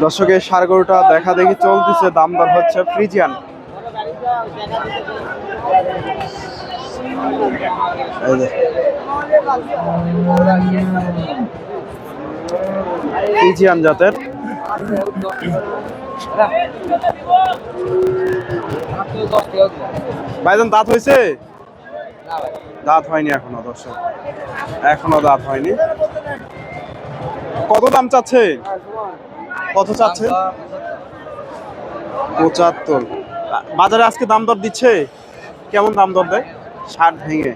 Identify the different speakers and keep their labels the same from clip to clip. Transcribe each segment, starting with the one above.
Speaker 1: দর্শক এই ষাঁড় গরুটা দেখা দেখি চলতেছে, দাম দর হচ্ছে ফ্রিজিয়ান। ফ্রিজিয়ান জাতের। ভাইজান দাঁত হয়েছে? দাঁত হয়নি এখনো দর্শক, এখনো দাঁত হয়নি। কত দাম চাচ্ছে? কত চাচ্ছে? 75। বাজারে আজকে দাম দর দিচ্ছে? কেমন দাম দর দেয়? 60 ভেঙে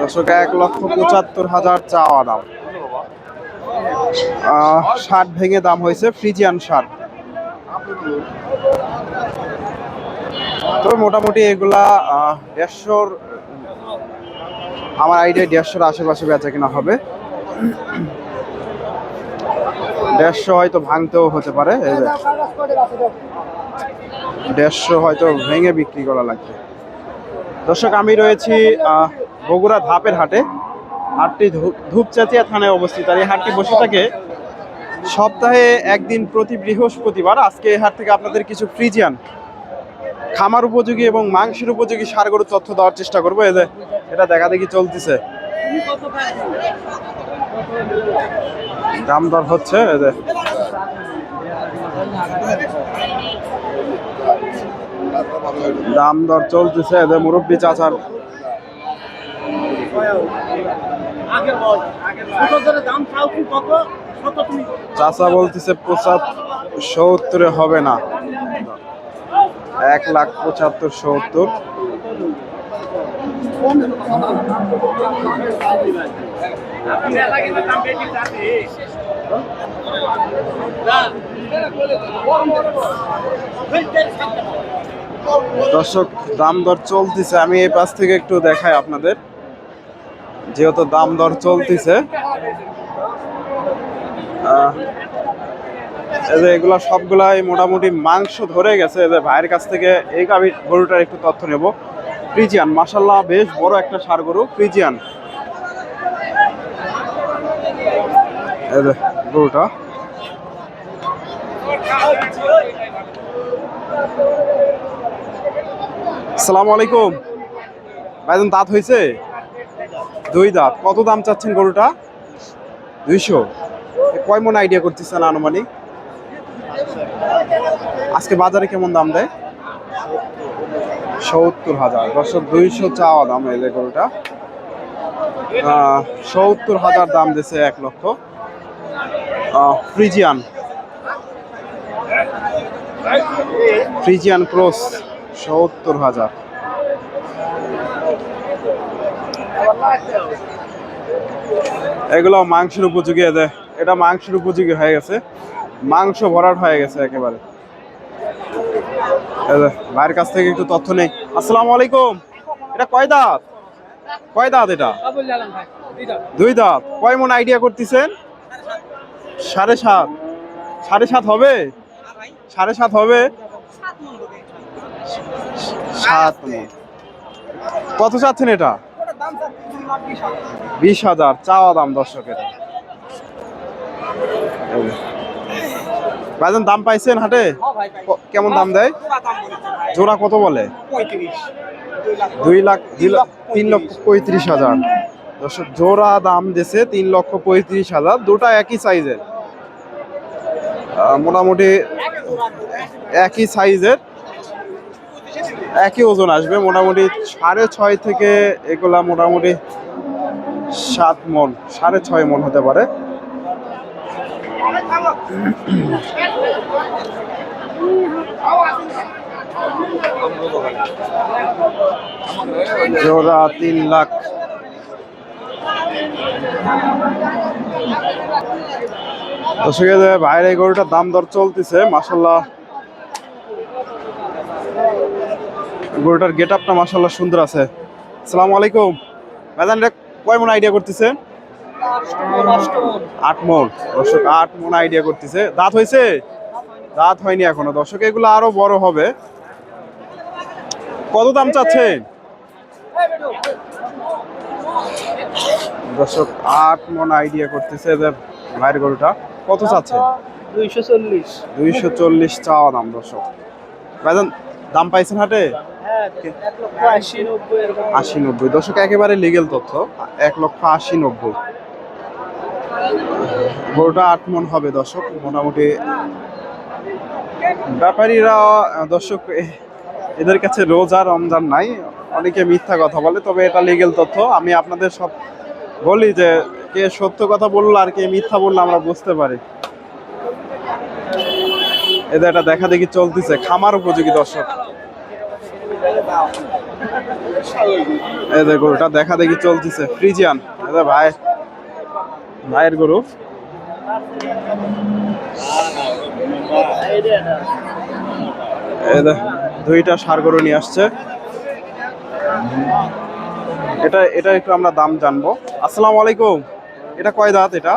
Speaker 1: দর্শক, 1,75,000 চাওয়া দাম। 60 ভেঙে দাম হয়েছে ফ্রিজিয়ান ষাঁড়। তবে মোটামুটি এগুলা 150, আমার আইডিয়া 150-র আশেপাশে বেচা কিনা হবে। 150 হয়তো ভাঙতেও হতে পারে, 150 হয়তো ভেঙে বিক্রি করা লাগবে। দর্শক আমি রয়েছি বগুড়া ধাপের হাটে। হাটটি ধূপচাচিয়া থানায় অবস্থিত। আর এই হাটটি বসে থাকে সপ্তাহে একদিন প্রতি বৃহস্পতিবার। আজকে এই হাট থেকে আপনাদের কিছু ফ্রিজিয়ান খামার উপযোগী এবং মাংসের উপযোগী ষাঁড় গরুর তথ্য দেওয়ার চেষ্টা করবো। এই যে এটা দেখা দেখি চলতেছে, দাম দর হচ্ছে। এই যে দাম দর চলতেছে, এদের মুরব্বী চাচার। চাচা বলতেছে 75-70 হবে না, 1,75,000-70। দর্শক দাম দর চলতেছে, আমি এই পাশ থেকে একটু দেখাই আপনাদের, যেহেতু দাম দর চলতেছে। এগুলা সবগুলাই মোটামুটি মাংস ধরে গেছে। এদের ভাইয়ের কাছ থেকে এই গরুটার একটু তথ্য নেব। ফ্রিজিয়ান, মাশাল্লাহ বেশ বড় একটা ষাঁড় গরু, ফ্রিজিয়ান গরুটা। আসসালামু আলাইকুম ভাইজান, দাঁত হয়েছে? 2 দাঁত। কত দাম চাচ্ছেন গরুটা? 200। কয় মন আইডিয়া করতেছেন আনুমানিক? আজকে বাজারে কেমন দাম দেয়? 70,000। দর্শক 200 চাওয়া দাম। এই যে গরুটা 70,000 দাম দিয়েছে, 1 লক্ষ। Friesian, Friesian cross 70,000। এগুলো মাংসের উপযোগী। এটা মাংসের উপযোগী হয়ে গেছে, মাংস ভরাট হয়ে গেছে একেবারে। ভাইয়ের কাছ থেকে একটু তথ্য নেই। আসসালামু আলাইকুম, এটা কয় দাঁত? কয় দাঁত এটা? 2 দাঁত। কয় মন আইডিয়া করতেছেন? 7.5। 7.5 হবে? 7.5 হবে? 7 মন। কত চাচ্ছেন এটা? 20,000 চাওয়া দাম দর্শক। এটা ভাইজান দাম পাইছেন হাটে? কেমন দাম দেয়? জোড়া কত বলে? 3,35,000। দর্শক জোড়া দাম দিয়েছে 3,35,000। দুটা একই সাইজের, মোটামুটি একই সাইজের, একই ওজন আসবে। মোটামুটি 6.5 থেকে এগুলা মোটামুটি 7 মন, 6.5 মন হতে পারে। জোড়া 3 লাখ। বাইরে গরুটার দাম দর চলতেছে। মাশাল্লাহ গরুটার গেট আপটা মাশাল্লাহ সুন্দর আছে। আসসালামু আলাইকুম ভাইজান, কয় মন আইডিয়া করতেছে? 8 মন। দর্শক 8 মন আইডিয়া করতেছে। দাঁত হয়েছে? দাঁত হয়নি এখনো দর্শক, এগুলো আরো বড় হবে। কত দাম চাচ্ছেন? দর্শক 8 মন আইডিয়া করতেছে এদের ভাইয়ের গরুটা। কত চাচ্ছে?
Speaker 2: 240।
Speaker 1: 240 চাওয়া দাম দর্শক। ভাইজান দাম পাইছেন হাটে?
Speaker 2: হ্যাঁ, 1,80,90 এরকম।
Speaker 1: 80-90 দর্শক, একেবারে লিগেল তথ্য। 1,80,90। গরুটা 8 মণ হবে দর্শক মোটামুটি। ব্যাপারীরা দর্শক এদের কাছে রোজা রমজান নাই, অনেকে মিথ্যা কথা বলে, তবে এটা লিগেল তথ্য। আমি আপনাদের সব বলি যে কে সত্য কথা বললো আর কে মিথ্যা বললো আমরা বুঝতে পারি। এদের এটা দেখা দেখি চলতেছে, খামার উপযোগী দর্শক। এদের গরুটা দেখা দেখি চলতেছে, ফ্রিজিয়ান। এদের ভাইয়ের গরু। এদের দুইটা ষাঁড় গরু নিয়ে আসছে। এটা এটা একটু আমরা দাম জানবো। আসসালামু আলাইকুম। এটা কয় দাঁত? এটা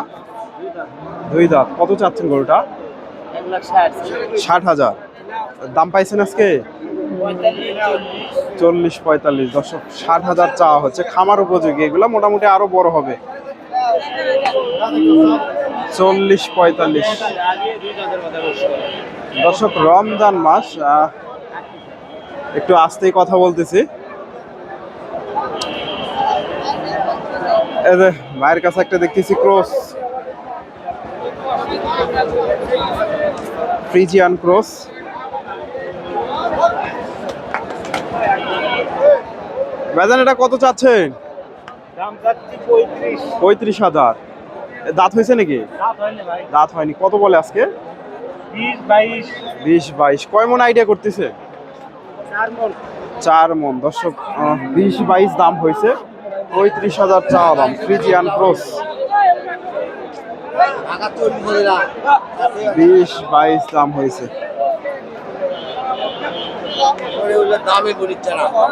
Speaker 1: 2 দাঁত। কত চাচ্ছেন গরুটা? 60,000। দাম পাইছেন আজকে? 40-45 দর্শক, 60,000 চাওয়া হচ্ছে। খামার উপযোগী এগুলা, মোটামুটি আরো বড় হবে। 40-45 দর্শক। রমজান মাস, একটু আস্তেই কথা বলতেছি। ভাইয়ের কাছে একটা দেখতেছি ক্রস, ফ্রিজিয়ান ক্রস। ভাইজান এটা কত চাচ্ছেন?
Speaker 2: দাম চাচ্ছি 35।
Speaker 1: 35,000। দাঁত হয়েছে নাকি? দাঁত হয়নি। কত বলে আজকে?
Speaker 2: 20-22।
Speaker 1: 20-22। কয় মন আইডিয়া করতেছে?
Speaker 2: 4 মণ।
Speaker 1: 4 মন দর্শক। 20-22 দাম হয়েছে। 35,000 চাওয়া দাম। Friesian cross. 20-22 দাম হয়েছে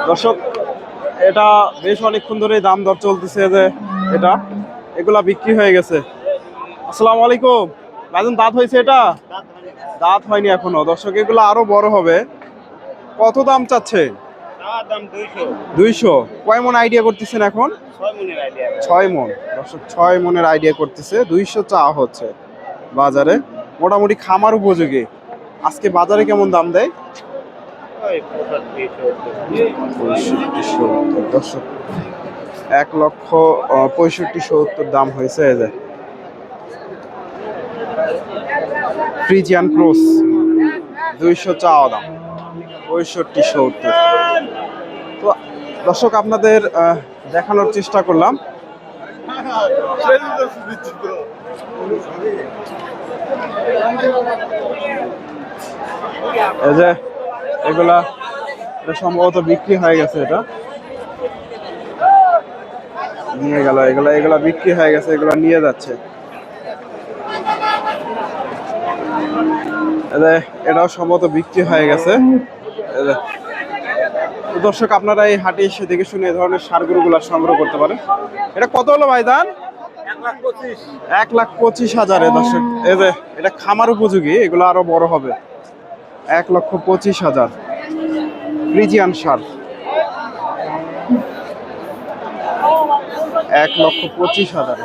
Speaker 1: দর্শক। এটা বেশ অনেকক্ষণ ধরে দাম দর চলতেছে যে এটা, এগুলা বিক্রি হয়ে গেছে। আসসালামু আলাইকুম। ভাইজান দাঁত হয়েছে? এটা দাঁত হয়নি এখনো দর্শক, এগুলো আরো বড় হবে। কত দাম চাচ্ছে?
Speaker 2: দাম 200।
Speaker 1: 200। কয় মন আইডিয়া করতেছেন এখন?
Speaker 2: 6 মণের আইডিয়া।
Speaker 1: 6 মন দর্শক, 6 মনের আইডিয়া করতেছে। 200 চাওয়া হচ্ছে বাজারে, মোটামুটি খামার উপযোগী। আজকে বাজারে কেমন দাম দেয়?
Speaker 2: ওই
Speaker 1: 65-70 দর্শক। 1,65,70 দাম হয়েছে। এই যে ফ্রিজিয়ান ক্রস, 200 চাওয়া দাম। 65-70। তো দর্শক আপনাদের দেখানোর চেষ্টা করলাম। এই যে এগুলা, এটা সম্ভবত বিক্রি হয়ে গেছে। এটা নিয়ে গেল, এগুলা বিক্রি হয়ে গেছে, এগুলা নিয়ে যাচ্ছে। এটাও সম্ভবত বিক্রি হয়ে গেছে। তো দর্শক আপনারা এই হাটে এসে দেখে শুনে এই ধরনের ষাঁড় গরুগুলা সংগ্রহ করতে পারেন। এটা কত হলো ভাইজান? 1,25,000 দর্শক। এই যে এটা খামার উপযোগী, এগুলো আরো বড় হবে। 1,25,000 ফ্রিজিয়ান ষাঁড়। 1,25,000।